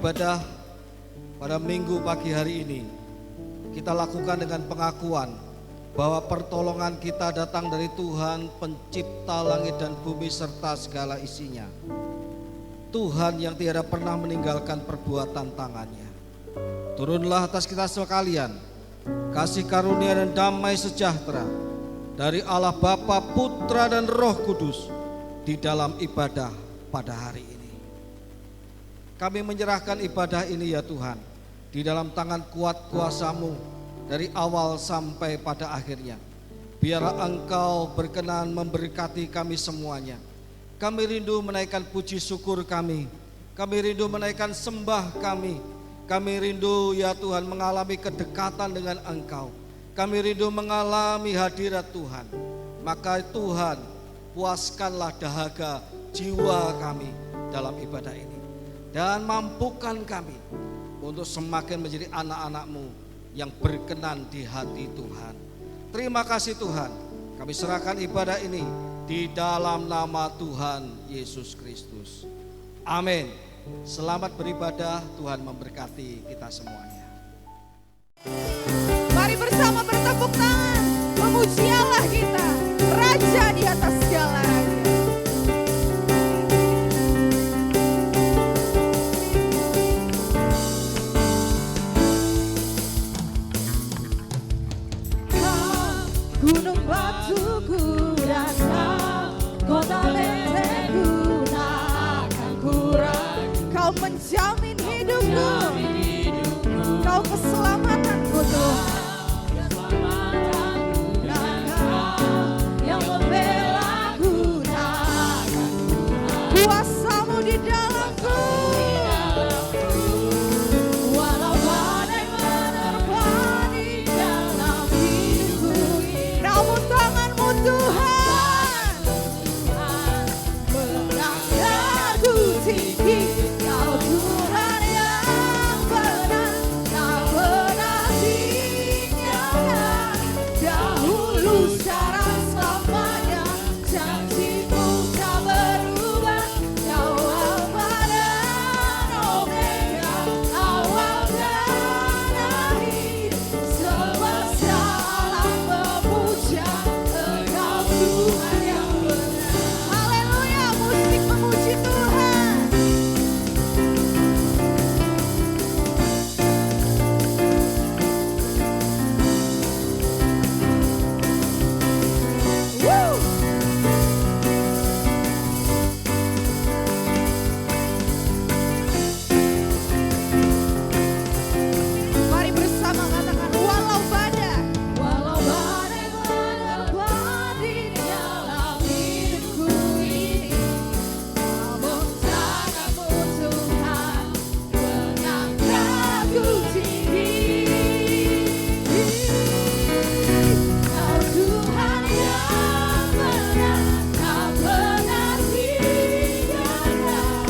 Ibadah pada minggu pagi hari ini kita lakukan dengan pengakuan bahwa pertolongan kita datang dari Tuhan pencipta langit dan bumi serta segala isinya. Tuhan yang tiada pernah meninggalkan perbuatan tangannya. Turunlah atas kita sekalian kasih karunia dan damai sejahtera dari Allah Bapa, Putra dan Roh Kudus di dalam ibadah pada hari ini. Kami menyerahkan ibadah ini ya Tuhan di dalam tangan kuat kuasa-Mu dari awal sampai pada akhirnya. Biarlah Engkau berkenan memberkati kami semuanya. Kami rindu menaikkan puji syukur kami. Kami rindu menaikkan sembah kami. Kami rindu ya Tuhan mengalami kedekatan dengan Engkau. Kami rindu mengalami hadirat Tuhan. Maka Tuhan, puaskanlah dahaga jiwa kami dalam ibadah ini. Dan mampukan kami untuk semakin menjadi anak-anak-Mu yang berkenan di hati Tuhan. Terima kasih Tuhan. Kami serahkan ibadah ini di dalam nama Tuhan Yesus Kristus. Amin. Selamat beribadah, Tuhan memberkati kita semuanya. Mari bersama bertepuk tangan, memuji Allah kita, Raja di atas segala raja. Gunung batuku datang, kota bentengku tak akan kurang. Kau menjamin hidupku, Kau keselamatanku Tuhan. Dan Kau yang membelaku tak akan kurang. Kuasa-Mu di dalamku, walau badai menerpa di dalam hidupku. Namun tangan-Mu Tuhan mengangkatku tinggi. Kau Tuhan yang benar, tak pernah tinggalkan. Dahulu sekarang selamanya, janji-Mu tak berubah. Kau Alfa dan Omega, awal dan akhir. Semesta alam memuja Engkau Tuhan yang benar. Haleluya, musik memuji Tuhan. Woo! Mari bersama katakan walau badai menerpa di dalam hidupku ini, namun tangan-Mu Tuhan mengangkatku tinggi. Kau Tuhan yang benar, tak pernah tinggalkan.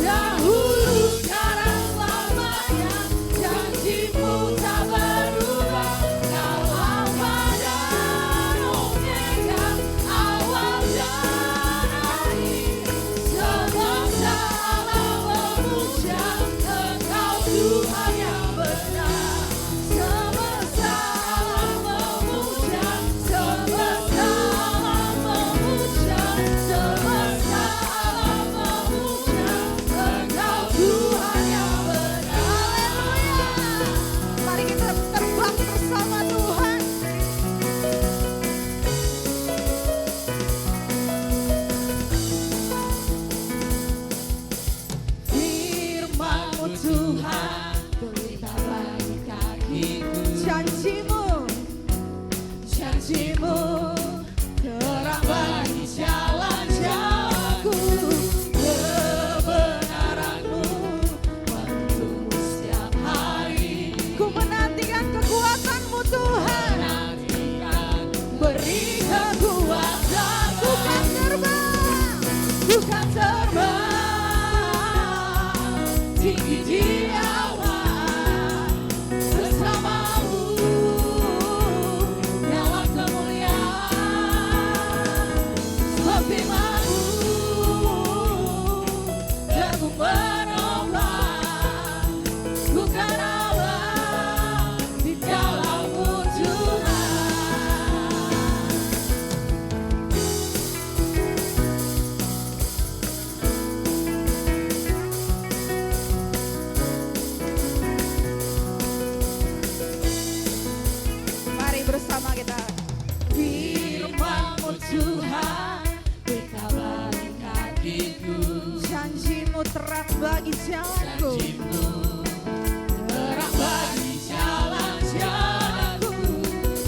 Dahulu sekarang selamanya, janji-Mu tak berubah. Kau Alfa dan Omega, awal dan akhir. Semesta alam memuja Engkau Tuhan yang benar. Semesta alam memuja, semesta alam memuja, semesta alam memuja Engkau Tuhan yang benar. Haleluya. Mari kita terbang bersama Tuhan. Firman-Mu Tuhan, pelita bagi kakiku. Janji-Mu, terang bagi jalan jalanku. Kebenaran-Mu menuntun setiap hari. Ku menantikan kekuatan-Mu Tuhan. Beri kekuatan, ku kan terbang tinggi di awan bersama-Mu dalam kemuliaan. Sebab firman-Mu teguh menopang bersama kita. Firman-Mu Tuhan berkabar kakiku, Janji-Mu terang bagi jalanku. Janji-Mu terang bagi jalan-jalanku,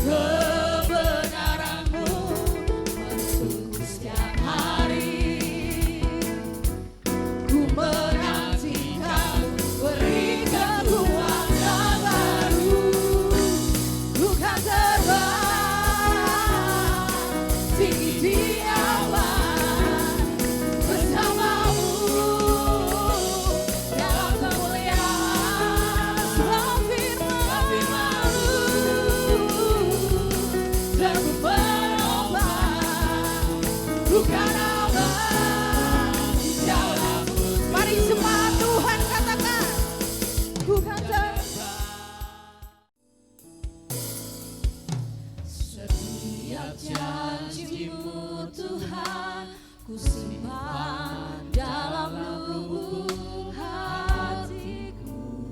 kebenaran-Mu menuntun setiap hari. Ku menantikan beri kekuatan baru, ku kan terbang tinggi di awan bersama-Mu dalam kemuliaan. Sebab firman-Mu teguh menopang, bukan abang di jalan-Mu. Mari jemaat Tuhan katakan, ku kan terbang. Setiap janji-Mu Tuhan ku simpan dalam lubuk hatiku.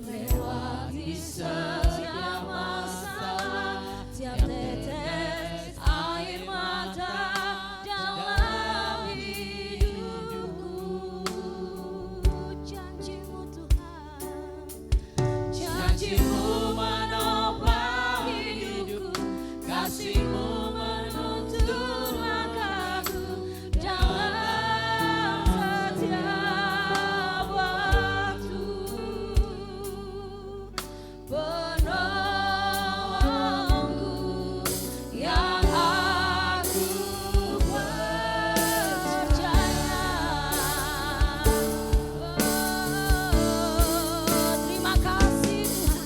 Lewati setiap masalah, tiap tetes air mata dalam hidupku. Janji-Mu Tuhan, janji-Mu menopang hidupku, kasih-Mu menuntun langkahku dalam setiap waktu. Penolongku yang aku percaya. Terima kasih Tuhan,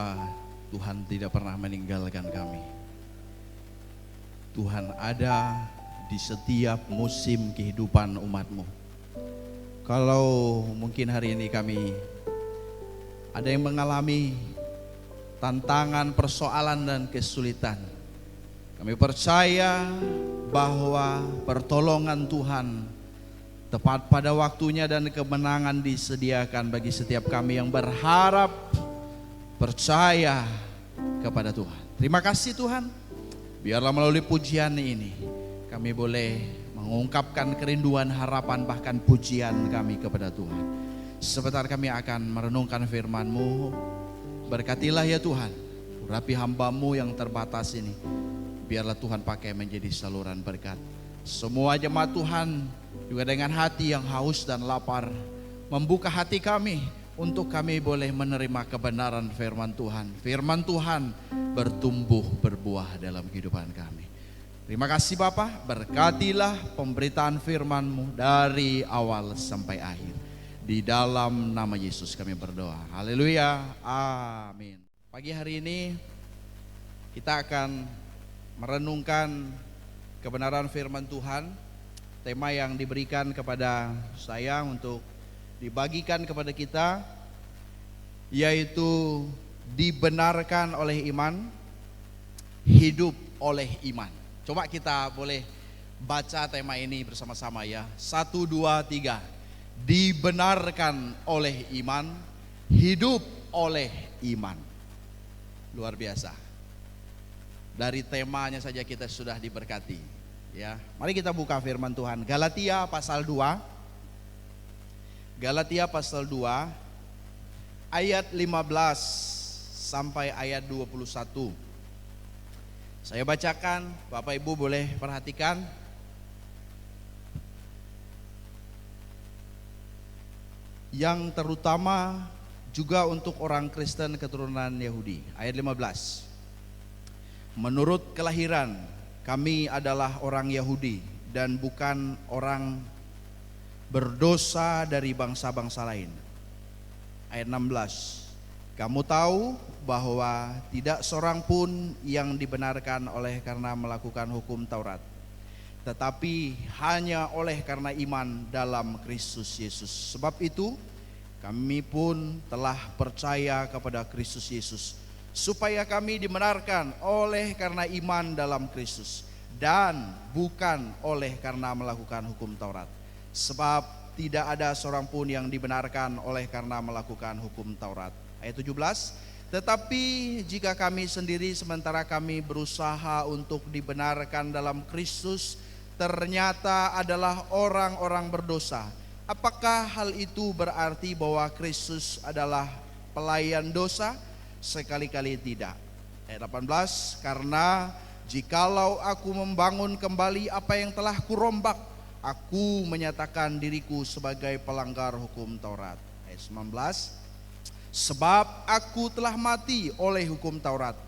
bahwa Tuhan tidak pernah meninggalkan kami. Tuhan ada di setiap musim kehidupan umat-Mu. Kalau mungkin hari ini kami ada yang mengalami tantangan, persoalan dan kesulitan, kami percaya bahwa pertolongan Tuhan tepat pada waktunya dan kemenangan disediakan bagi setiap kami yang berharap, percaya kepada Tuhan. Terima kasih Tuhan. Biarlah melalui pujian ini kami boleh mengungkapkan kerinduan, harapan, bahkan pujian kami kepada Tuhan. Sebentar kami akan merenungkan firman-Mu. Berkatilah ya Tuhan, urapi hamba-Mu yang terbatas ini. Biarlah Tuhan pakai menjadi saluran berkat. Semua jemaat Tuhan juga dengan hati yang haus dan lapar, membuka hati kami untuk kami boleh menerima kebenaran firman Tuhan. Firman Tuhan bertumbuh berbuah dalam kehidupan kami. Terima kasih Bapa, berkatilah pemberitaan firman-Mu dari awal sampai akhir. Di dalam nama Yesus kami berdoa. Haleluya. Amin. Pagi hari ini kita akan merenungkan kebenaran firman Tuhan. Tema yang diberikan kepada saya untuk dibagikan kepada kita yaitu dibenarkan oleh iman, hidup oleh iman. Coba kita boleh baca tema ini bersama-sama ya. 1, 2, 3. Dibenarkan oleh iman, hidup oleh iman. Luar biasa. Dari temanya saja kita sudah diberkati. Ya, mari kita buka firman Tuhan. Galatia pasal 2. Galatia pasal 2 ayat 15 sampai ayat 21. Saya bacakan, Bapak Ibu boleh perhatikan. Yang terutama juga untuk orang Kristen keturunan Yahudi. Ayat 15. Menurut kelahiran kami adalah orang Yahudi dan bukan orang berdosa dari bangsa-bangsa lain. Ayat 16. Kamu tahu bahwa tidak seorang pun yang dibenarkan oleh karena melakukan hukum Taurat, tetapi hanya oleh karena iman dalam Kristus Yesus. Sebab itu kami pun telah percaya kepada Kristus Yesus, supaya kami dibenarkan oleh karena iman dalam Kristus dan bukan oleh karena melakukan hukum Taurat. Sebab tidak ada seorang pun yang dibenarkan oleh karena melakukan hukum Taurat. Ayat 17. Tetapi jika kami sendiri sementara kami berusaha untuk dibenarkan dalam Kristus ternyata adalah orang-orang berdosa, apakah hal itu berarti bahwa Kristus adalah pelayan dosa? Sekali-kali tidak. Ayat 18. Karena jikalau aku membangun kembali apa yang telah kurombak, aku menyatakan diriku sebagai pelanggar hukum Taurat. Ayat 19. Sebab aku telah mati oleh hukum Taurat,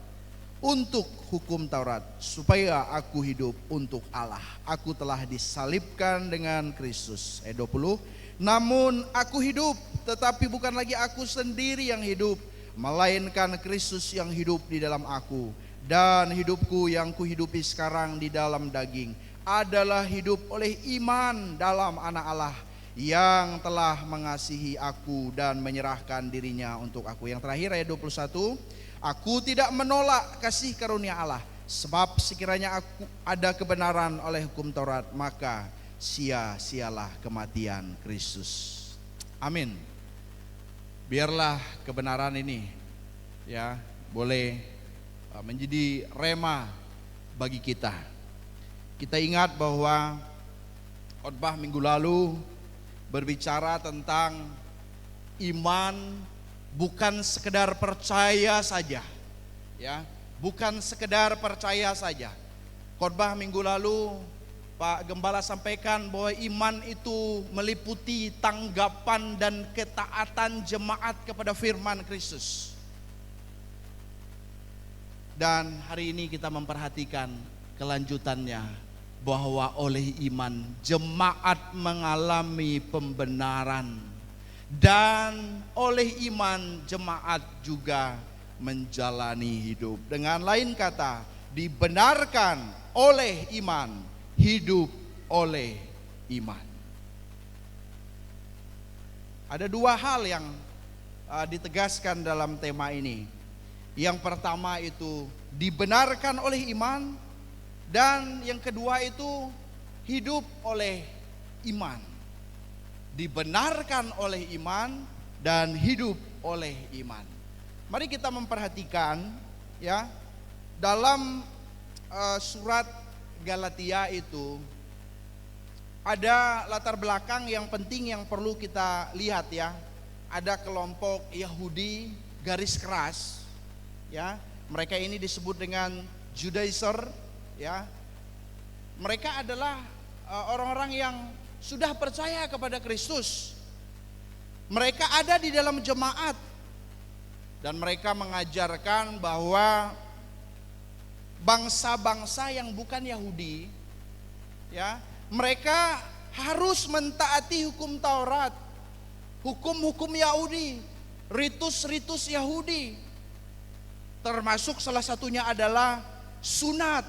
untuk hukum Taurat, supaya aku hidup untuk Allah. Aku telah disalibkan dengan Kristus. Ayat 20. Namun aku hidup, tetapi bukan lagi aku sendiri yang hidup, melainkan Kristus yang hidup di dalam aku. Dan hidupku yang kuhidupi sekarang di dalam daging adalah hidup oleh iman dalam Anak Allah yang telah mengasihi aku dan menyerahkan dirinya untuk aku. Yang terakhir ayat 21. Aku tidak menolak kasih karunia Allah, sebab sekiranya aku ada kebenaran oleh hukum Taurat, maka sia-sialah kematian Kristus. Amin. Biarlah kebenaran ini ya boleh menjadi rema bagi kita. Kita ingat bahwa khotbah minggu lalu berbicara tentang iman bukan sekedar percaya saja, ya, bukan sekedar percaya saja. Khotbah minggu lalu Pak Gembala sampaikan bahwa iman itu meliputi tanggapan dan ketaatan jemaat kepada firman Kristus. Dan hari ini kita memperhatikan kelanjutannya, bahwa oleh iman jemaat mengalami pembenaran, dan oleh iman jemaat juga menjalani hidup. Dengan lain kata, dibenarkan oleh iman, hidup oleh iman. Ada dua hal yang ditegaskan dalam tema ini. Yang pertama itu dibenarkan oleh iman, dan yang kedua itu hidup oleh iman. Dibenarkan oleh iman dan hidup oleh iman. Mari kita memperhatikan ya, dalam surat Galatia itu ada latar belakang yang penting yang perlu kita lihat ya. Ada kelompok Yahudi garis keras ya. Mereka ini disebut dengan Judaizer ya. Mereka adalah orang-orang yang sudah percaya kepada Kristus. Mereka ada di dalam jemaat dan mereka mengajarkan bahwa bangsa-bangsa yang bukan Yahudi ya, mereka harus mentaati hukum Taurat, hukum-hukum Yahudi, ritus-ritus Yahudi. Termasuk salah satunya adalah sunat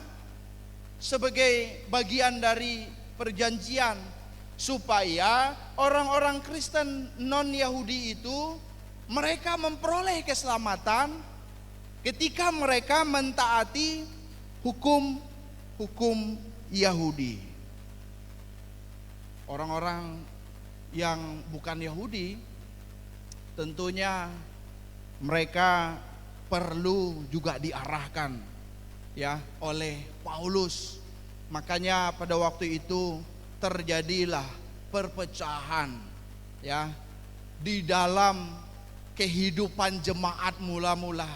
sebagai bagian dari perjanjian, supaya orang-orang Kristen non-Yahudi itu mereka memperoleh keselamatan ketika mereka mentaati hukum Yahudi. Orang-orang yang bukan Yahudi tentunya mereka perlu juga diarahkan ya oleh Paulus. Makanya pada waktu itu terjadilah perpecahan ya di dalam kehidupan jemaat mula-mula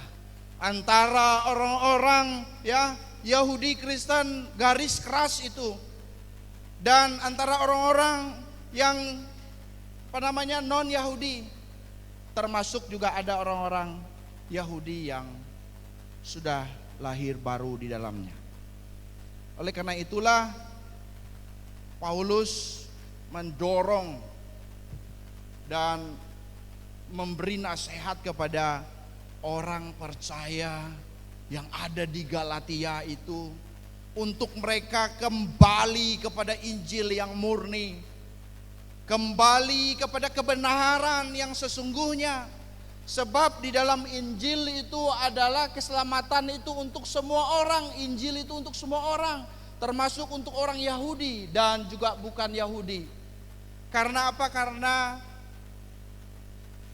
antara orang-orang ya Yahudi Kristen garis keras itu dan antara orang-orang yang non Yahudi, termasuk juga ada orang-orang Yahudi yang sudah lahir baru di dalamnya. Oleh karena itulah Paulus mendorong dan memberi nasihat kepada orang percaya yang ada di Galatia itu untuk mereka kembali kepada Injil yang murni, kembali kepada kebenaran yang sesungguhnya. Sebab di dalam Injil itu adalah keselamatan itu untuk semua orang. Injil itu untuk semua orang, termasuk untuk orang Yahudi dan juga bukan Yahudi. Karena apa? Karena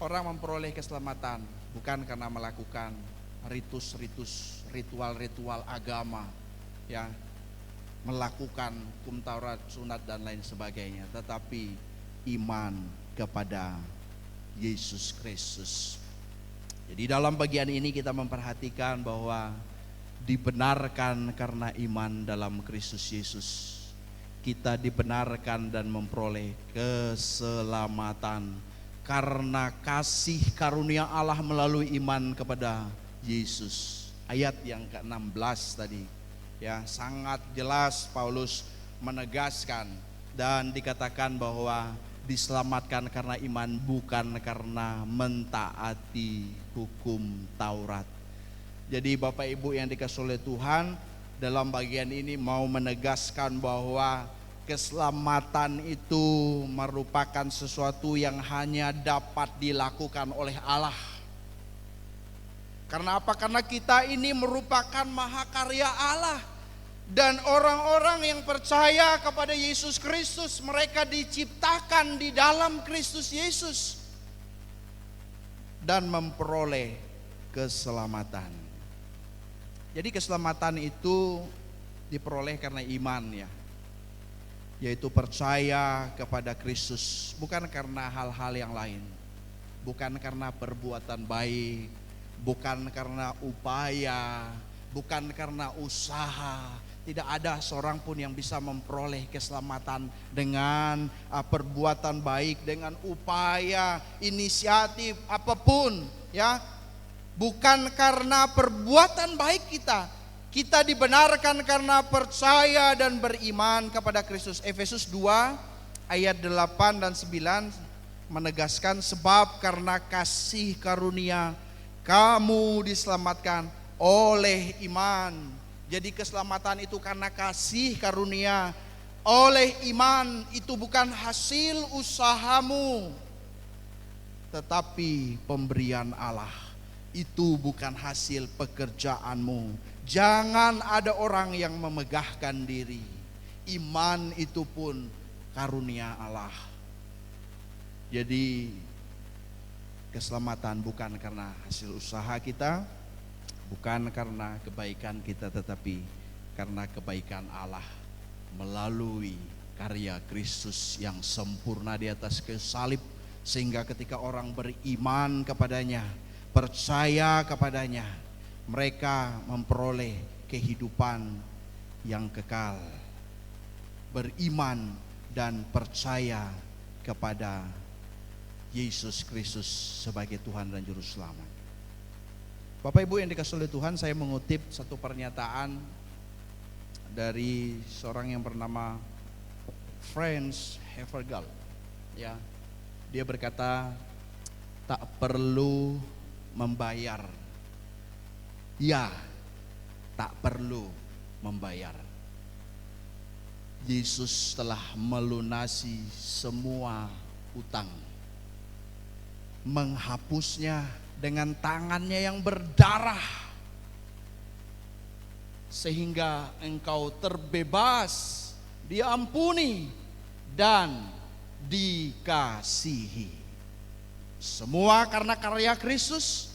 orang memperoleh keselamatan bukan karena melakukan ritus-ritus, ritual-ritual agama ya, melakukan hukum Taurat, sunat dan lain sebagainya, tetapi iman kepada Yesus Kristus. Jadi dalam bagian ini kita memperhatikan bahwa dibenarkan karena iman dalam Kristus Yesus. Kita dibenarkan dan memperoleh keselamatan karena kasih karunia Allah melalui iman kepada Yesus. Ayat yang ke-16 tadi ya, sangat jelas Paulus menegaskan dan dikatakan bahwa diselamatkan karena iman, bukan karena mentaati hukum Taurat. Jadi Bapak Ibu yang dikasihi oleh Tuhan, dalam bagian ini mau menegaskan bahwa keselamatan itu merupakan sesuatu yang hanya dapat dilakukan oleh Allah. Karena apa? Karena kita ini merupakan mahakarya Allah. Dan orang-orang yang percaya kepada Yesus Kristus, mereka diciptakan di dalam Kristus Yesus dan memperoleh keselamatan. Jadi keselamatan itu diperoleh karena iman ya, yaitu percaya kepada Kristus, bukan karena hal-hal yang lain, bukan karena perbuatan baik, bukan karena upaya, bukan karena usaha. Tidak ada seorang pun yang bisa memperoleh keselamatan dengan perbuatan baik, dengan upaya, inisiatif apapun ya. Bukan karena perbuatan baik kita. Kita dibenarkan karena percaya dan beriman kepada Kristus. Efesus 2 ayat 8 dan 9 menegaskan, sebab karena kasih karunia Kamu diselamatkan oleh iman. Jadi keselamatan itu karena kasih karunia. Oleh iman, itu bukan hasil usahamu, tetapi pemberian Allah. Itu bukan hasil pekerjaanmu. Jangan ada orang yang memegahkan diri. Iman itu pun karunia Allah. Jadi keselamatan bukan karena hasil usaha kita, bukan karena kebaikan kita, tetapi karena kebaikan Allah melalui karya Kristus yang sempurna di atas kayu salib. Sehingga ketika orang beriman kepadanya, percaya kepadanya, mereka memperoleh kehidupan yang kekal. Beriman dan percaya kepada Yesus Kristus sebagai Tuhan dan Juru Selamat. Bapak Ibu yang dikasihi oleh Tuhan, saya mengutip satu pernyataan dari seorang yang bernama Franz Havergal. Ya, dia berkata, tak perlu membayar. Ya, tak perlu membayar. Yesus telah melunasi semua utang, menghapusnya dengan tangannya yang berdarah, sehingga engkau terbebas, diampuni, dan dikasihi. Semua karena karya Kristus.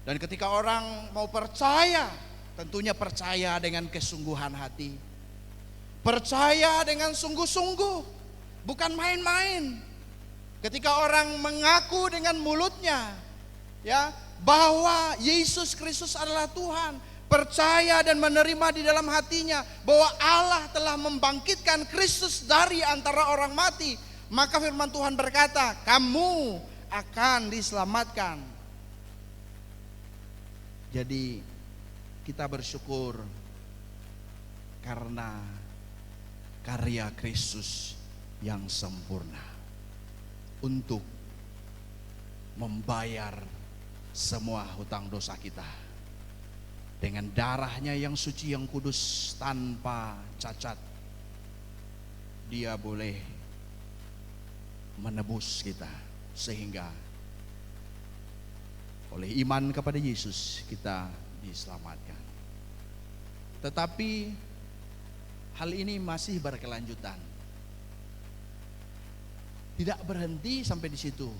Dan ketika orang mau percaya, tentunya percaya dengan kesungguhan hati, percaya dengan sungguh-sungguh, bukan main-main. Ketika orang mengaku dengan mulutnya, ya, bahwa Yesus Kristus adalah Tuhan, percaya dan menerima di dalam hatinya bahwa Allah telah membangkitkan Kristus dari antara orang mati, maka firman Tuhan berkata, kamu akan diselamatkan. Jadi kita bersyukur karena karya Kristus yang sempurna untuk membayar semua hutang dosa kita. Dengan darahnya yang suci, yang kudus, tanpa cacat, dia boleh menebus kita. Sehingga oleh iman kepada Yesus kita diselamatkan. Tetapi hal ini masih berkelanjutan. Tidak berhenti sampai di situ.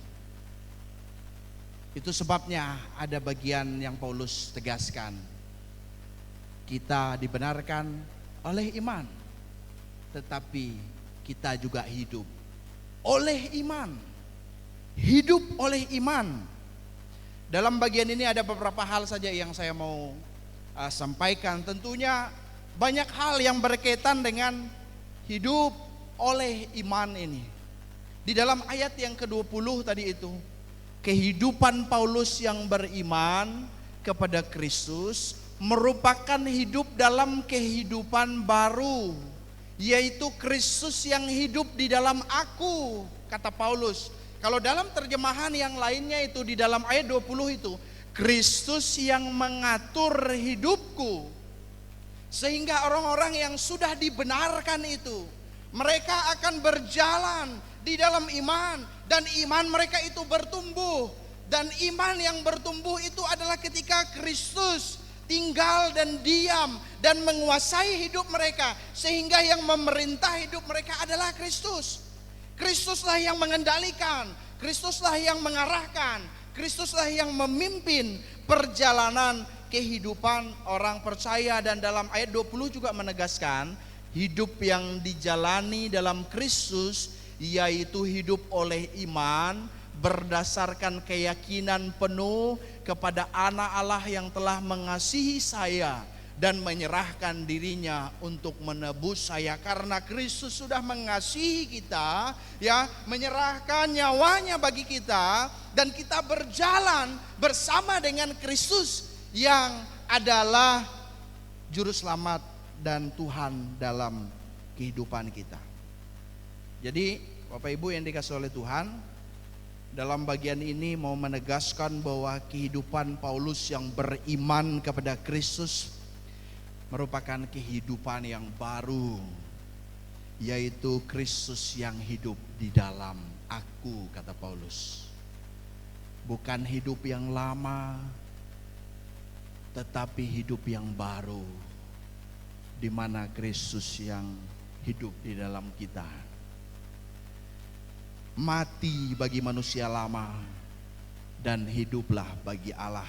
Itu sebabnya ada bagian yang Paulus tegaskan. Kita dibenarkan oleh iman, tetapi kita juga hidup oleh iman. Hidup oleh iman. Dalam bagian ini ada beberapa hal saja yang saya mau sampaikan. Tentunya banyak hal yang berkaitan dengan hidup oleh iman ini. Di dalam ayat yang ke-20 tadi itu, kehidupan Paulus yang beriman kepada Kristus merupakan hidup dalam kehidupan baru, yaitu Kristus yang hidup di dalam aku, kata Paulus. Kalau dalam terjemahan yang lainnya itu di dalam ayat 20 itu, Kristus yang mengatur hidupku. Sehingga orang-orang yang sudah dibenarkan itu, mereka akan berjalan di dalam iman, dan iman mereka itu bertumbuh. Dan iman yang bertumbuh itu adalah ketika Kristus tinggal dan diam dan menguasai hidup mereka, sehingga yang memerintah hidup mereka adalah Kristus. Kristuslah yang mengendalikan, Kristuslah yang mengarahkan, Kristuslah yang memimpin perjalanan kehidupan orang percaya. Dan dalam ayat 20 juga menegaskan hidup yang dijalani dalam Kristus, yaitu hidup oleh iman berdasarkan keyakinan penuh kepada Anak Allah yang telah mengasihi saya dan menyerahkan dirinya untuk menebus saya. Karena Kristus sudah mengasihi kita, ya, menyerahkan nyawanya bagi kita, dan kita berjalan bersama dengan Kristus yang adalah juru selamat dan Tuhan dalam kehidupan kita. Jadi Bapak Ibu yang dikasihi oleh Tuhan, dalam bagian ini mau menegaskan bahwa kehidupan Paulus yang beriman kepada Kristus merupakan kehidupan yang baru, yaitu Kristus yang hidup di dalam aku, kata Paulus. Bukan hidup yang lama, tetapi hidup yang baru, di mana Kristus yang hidup di dalam kita. Mati bagi manusia lama dan hiduplah bagi Allah.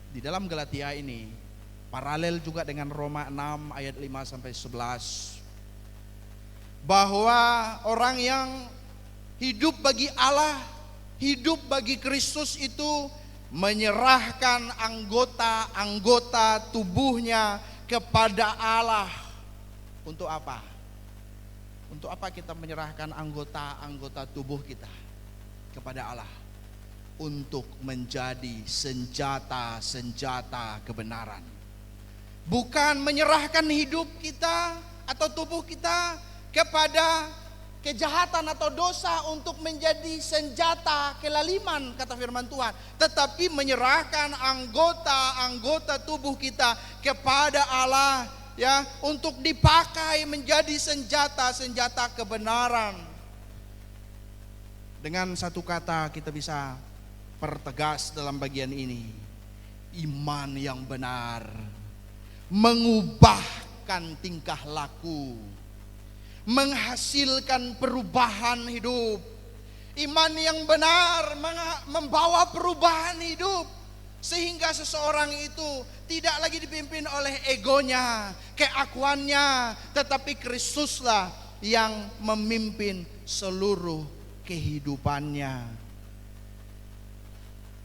Di dalam Galatia ini paralel juga dengan Roma 6 ayat 5 sampai 11, bahwa orang yang hidup bagi Allah, hidup bagi Kristus itu menyerahkan anggota-anggota tubuhnya kepada Allah. Untuk apa? Untuk apa kita menyerahkan anggota-anggota tubuh kita kepada Allah? Untuk menjadi senjata-senjata kebenaran. Bukan menyerahkan hidup kita atau tubuh kita kepada kejahatan atau dosa untuk menjadi senjata kelaliman, kata firman Tuhan. Tetapi menyerahkan anggota-anggota tubuh kita kepada Allah, ya, untuk dipakai menjadi senjata-senjata kebenaran. Dengan satu kata kita bisa pertegas dalam bagian ini, iman yang benar mengubahkan tingkah laku, menghasilkan perubahan hidup. Iman yang benar membawa perubahan hidup, sehingga seseorang itu tidak lagi dipimpin oleh egonya, keakuannya, tetapi Kristuslah yang memimpin seluruh kehidupannya.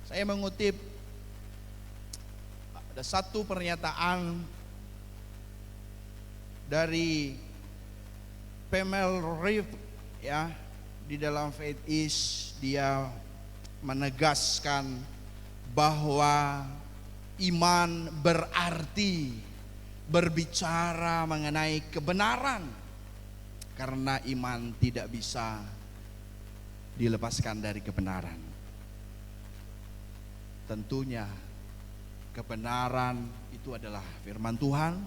Saya mengutip ada satu pernyataan dari Pamela Reeve, ya, di dalam Faith Is. Dia menegaskan bahwa iman berarti berbicara mengenai kebenaran, karena iman tidak bisa dilepaskan dari kebenaran. Tentunya kebenaran itu adalah firman Tuhan,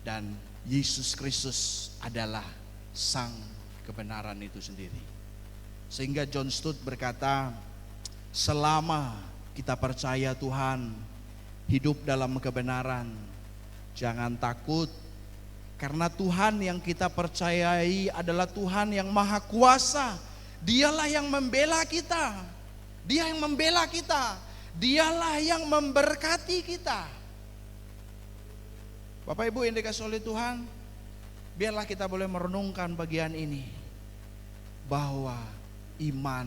dan Yesus Kristus adalah sang kebenaran itu sendiri. Sehingga John Stott berkata, selama kita percaya Tuhan, hidup dalam kebenaran, jangan takut, karena Tuhan yang kita percayai adalah Tuhan yang maha kuasa. Dialah yang membela kita, Dia yang membela kita, Dialah yang memberkati kita. Bapak Ibu yang dikasihi oleh Tuhan, biarlah kita boleh merenungkan bagian ini, bahwa iman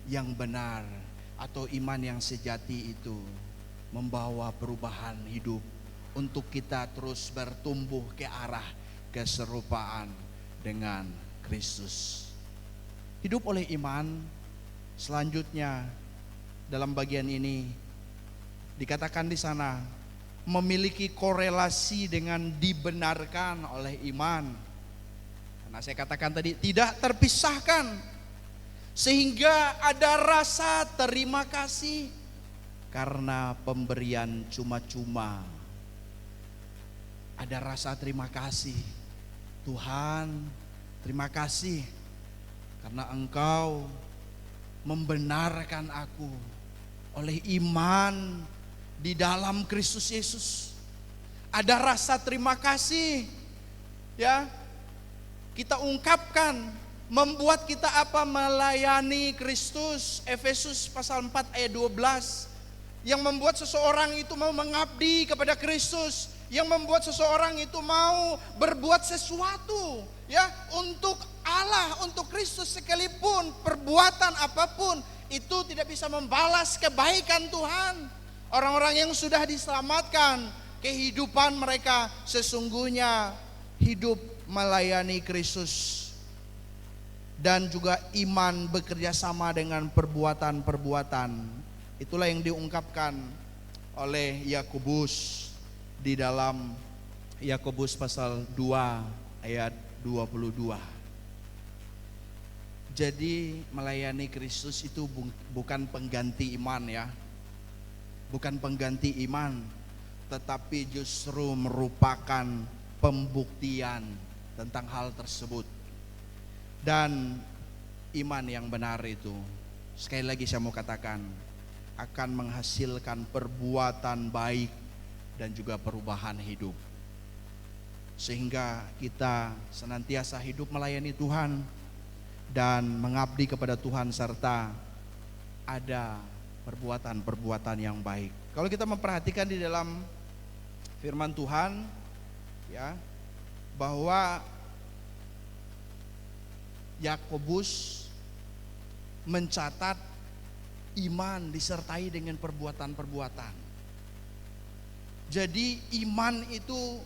yang benar atau iman yang sejati itu membawa perubahan hidup untuk kita terus bertumbuh ke arah keserupaan dengan Kristus. Hidup oleh iman. Selanjutnya dalam bagian ini dikatakan di sana memiliki korelasi dengan dibenarkan oleh iman. Karena saya katakan tadi tidak terpisahkan, sehingga ada rasa terima kasih karena pemberian cuma-cuma. Ada rasa terima kasih. Tuhan, terima kasih karena Engkau membenarkan aku oleh iman di dalam Kristus Yesus. Ada rasa terima kasih, ya, kita ungkapkan, membuat kita apa? Melayani Kristus. Efesus pasal 4 ayat 12, yang membuat seseorang itu mau mengabdi kepada Kristus, yang membuat seseorang itu mau berbuat sesuatu, ya, untuk Allah, untuk Kristus, sekalipun perbuatan apapun itu tidak bisa membalas kebaikan Tuhan. Orang-orang yang sudah diselamatkan, kehidupan mereka sesungguhnya hidup melayani Kristus, dan juga iman bekerja sama dengan perbuatan-perbuatan. Itulah yang diungkapkan oleh Yakobus di dalam Yakobus pasal 2 ayat 22. Jadi melayani Kristus itu bukan pengganti iman ya. Bukan pengganti iman, tetapi justru merupakan pembuktian tentang hal tersebut. Dan iman yang benar itu, sekali lagi saya mau katakan, akan menghasilkan perbuatan baik dan juga perubahan hidup. Sehingga kita senantiasa hidup melayani Tuhan dan mengabdi kepada Tuhan, serta ada perbuatan-perbuatan yang baik. Kalau kita memperhatikan di dalam firman Tuhan ya, bahwa Yakobus mencatat iman disertai dengan perbuatan-perbuatan. Jadi iman itu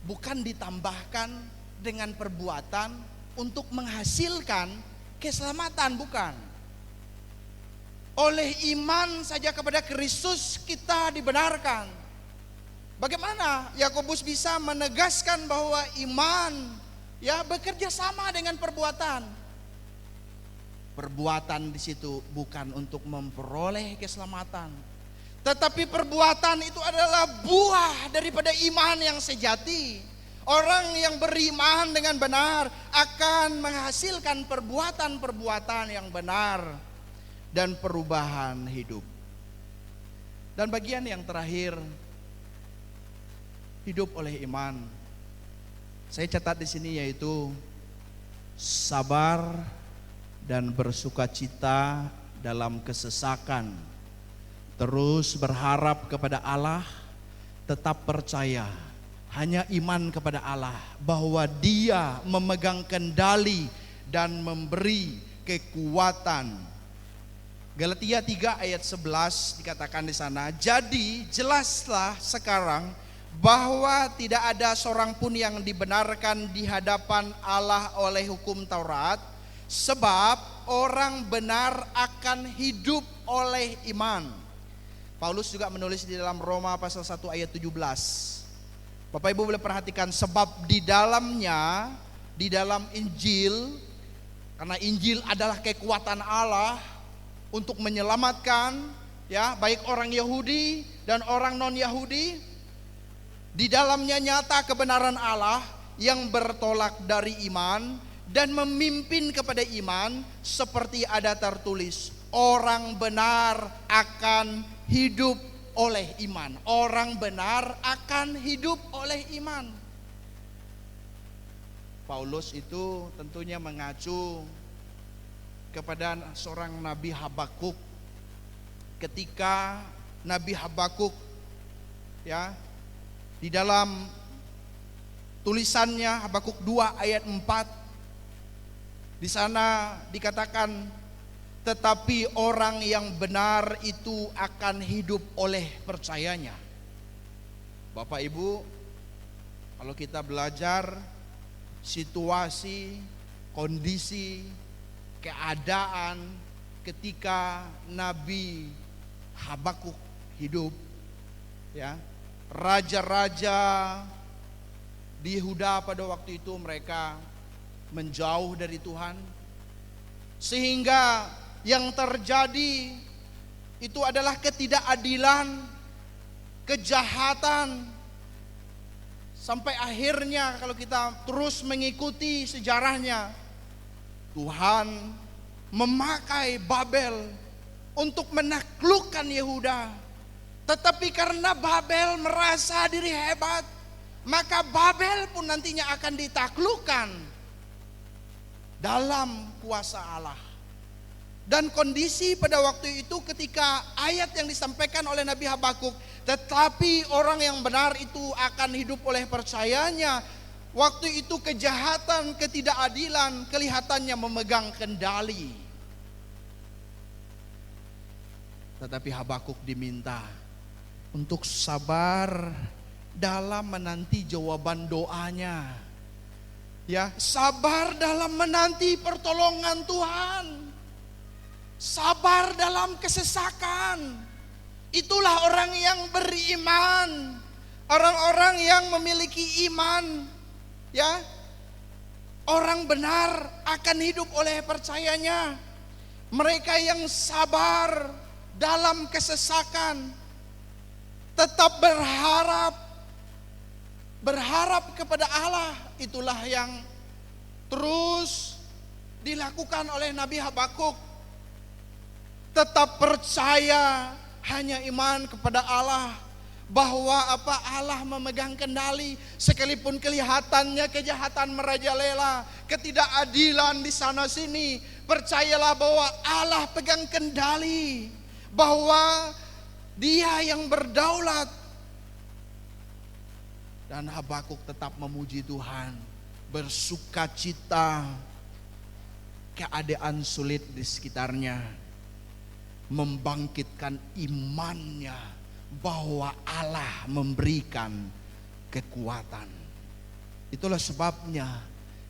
bukan ditambahkan dengan perbuatan untuk menghasilkan keselamatan, bukan. Oleh iman saja kepada Kristus kita dibenarkan. Bagaimana Yakobus bisa menegaskan bahwa iman ya bekerja sama dengan perbuatan? Perbuatan di situ bukan untuk memperoleh keselamatan, tetapi perbuatan itu adalah buah daripada iman yang sejati. Orang yang beriman dengan benar akan menghasilkan perbuatan-perbuatan yang benar dan perubahan hidup. Dan bagian yang terakhir, hidup oleh iman. Saya catat di sini yaitu sabar dan bersukacita dalam kesesakan, terus berharap kepada Allah, tetap percaya hanya iman kepada Allah bahwa Dia memegang kendali dan memberi kekuatan. Galatia 3 ayat 11 dikatakan di sana, jadi jelaslah sekarang bahwa tidak ada seorang pun yang dibenarkan di hadapan Allah oleh hukum Taurat, sebab orang benar akan hidup oleh iman. Paulus juga menulis di dalam Roma pasal 1 ayat 17. Bapak Ibu boleh perhatikan, sebab di dalamnya, di dalam Injil, karena Injil adalah kekuatan Allah untuk menyelamatkan ya, baik orang Yahudi dan orang non-Yahudi. Di dalamnya nyata kebenaran Allah yang bertolak dari iman dan memimpin kepada iman, seperti ada tertulis, orang benar akan hidup oleh iman. Orang benar akan hidup oleh iman. Paulus itu tentunya mengacu kepada seorang Nabi Habakuk. Ketika Nabi Habakuk ya, di dalam tulisannya Habakuk 2 ayat 4, di sana dikatakan, tetapi orang yang benar itu akan hidup oleh percayanya. Bapak Ibu, kalau kita belajar situasi, kondisi, keadaan ketika Nabi Habakuk hidup ya, raja-raja di Yehuda pada waktu itu mereka menjauh dari Tuhan, sehingga yang terjadi itu adalah ketidakadilan, kejahatan, sampai akhirnya kalau kita terus mengikuti sejarahnya, Tuhan memakai Babel untuk menaklukkan Yehuda. Tetapi karena Babel merasa diri hebat, maka Babel pun nantinya akan ditaklukkan dalam kuasa Allah. Dan kondisi pada waktu itu ketika ayat yang disampaikan oleh Nabi Habakuk, tetapi orang yang benar itu akan hidup oleh percayanya, waktu itu kejahatan, ketidakadilan kelihatannya memegang kendali. Tetapi Habakuk diminta untuk sabar dalam menanti jawaban doanya. Ya, sabar dalam menanti pertolongan Tuhan. Sabar dalam kesesakan. Itulah orang yang beriman. Orang-orang yang memiliki iman, ya. Orang benar akan hidup oleh percayanya. Mereka yang sabar dalam kesesakan, tetap berharap kepada Allah. Itulah yang terus dilakukan oleh Nabi Habakuk. Tetap percaya, hanya iman kepada Allah, bahwa Allah memegang kendali sekalipun kelihatannya kejahatan merajalela, ketidakadilan di sana sini. Percayalah bahwa Allah pegang kendali, bahwa Dia yang berdaulat. Dan Habakuk tetap memuji Tuhan, bersukacita keadaan sulit di sekitarnya, membangkitkan imannya bahwa Allah memberikan kekuatan. Itulah sebabnya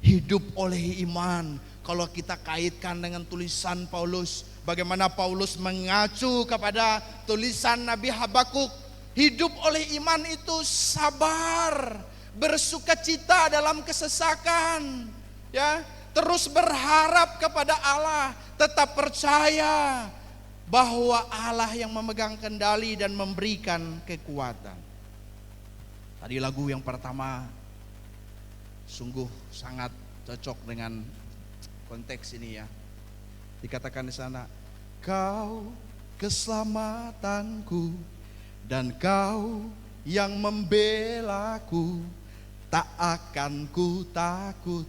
hidup oleh iman. Kalau kita kaitkan dengan tulisan Paulus, bagaimana Paulus mengacu kepada tulisan Nabi Habakuk, hidup oleh iman itu sabar, bersukacita dalam kesesakan, ya, terus berharap kepada Allah, tetap percaya bahwa Allah yang memegang kendali dan memberikan kekuatan. Tadi lagu yang pertama sungguh sangat cocok dengan konteks ini ya. Dikatakan di sana, Kau keselamatanku dan Kau yang membelaku, tak akan ku takut,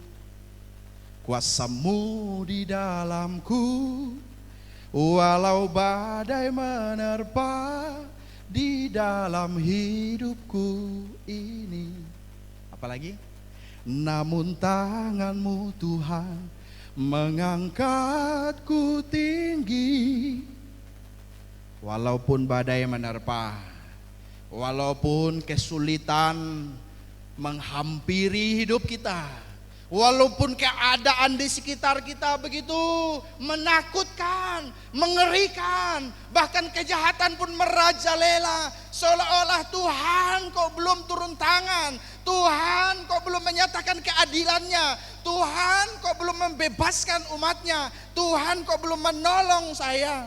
kuasa-Mu di dalamku. Walau badai menerpa di dalam hidupku ini. Apalagi? Namun tangan-Mu Tuhan mengangkatku tinggi. Walaupun badai menerpa, walaupun kesulitan menghampiri hidup kita, walaupun keadaan di sekitar kita begitu menakutkan, mengerikan, bahkan kejahatan pun merajalela, seolah-olah Tuhan kok belum turun tangan, Tuhan kok belum menyatakan keadilannya, Tuhan kok belum membebaskan umatnya, Tuhan kok belum menolong saya.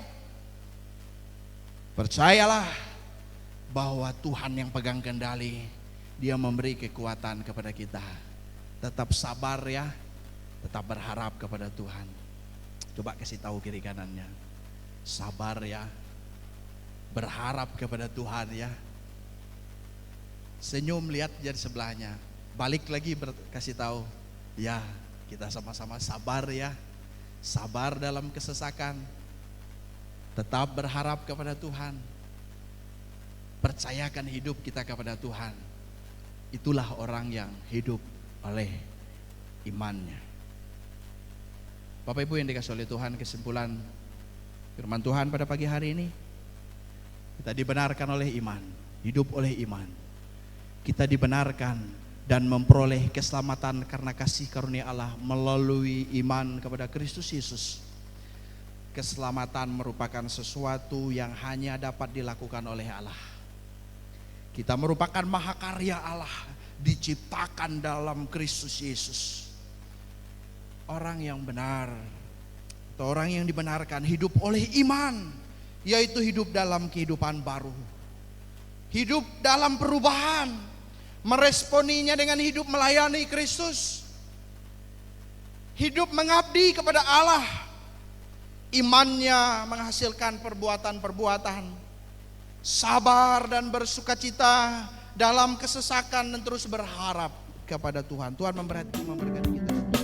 Percayalah bahwa Tuhan yang pegang kendali, Dia memberi kekuatan kepada kita. Tetap sabar ya, tetap berharap kepada Tuhan. Coba kasih tahu kiri kanannya, sabar ya, berharap kepada Tuhan ya. Senyum, lihat jadi sebelahnya, balik lagi kasih tahu, ya kita sama-sama sabar ya, sabar dalam kesesakan, tetap berharap kepada Tuhan, percayakan hidup kita kepada Tuhan. Itulah orang yang hidup oleh imannya. Bapak Ibu yang dikasihi oleh Tuhan, kesimpulan firman Tuhan pada pagi hari ini, kita dibenarkan oleh iman, hidup oleh iman. Kita dibenarkan dan memperoleh keselamatan karena kasih karunia Allah melalui iman kepada Kristus Yesus. Keselamatan merupakan sesuatu yang hanya dapat dilakukan oleh Allah. Kita merupakan mahakarya Allah, diciptakan dalam Kristus Yesus. Orang yang benar atau orang yang dibenarkan hidup oleh iman, yaitu hidup dalam kehidupan baru, hidup dalam perubahan, meresponinya dengan hidup melayani Kristus, hidup mengabdi kepada Allah. Imannya menghasilkan perbuatan-perbuatan, sabar dan bersukacita dalam kesesakan, dan terus berharap kepada Tuhan. Tuhan memberkati kita.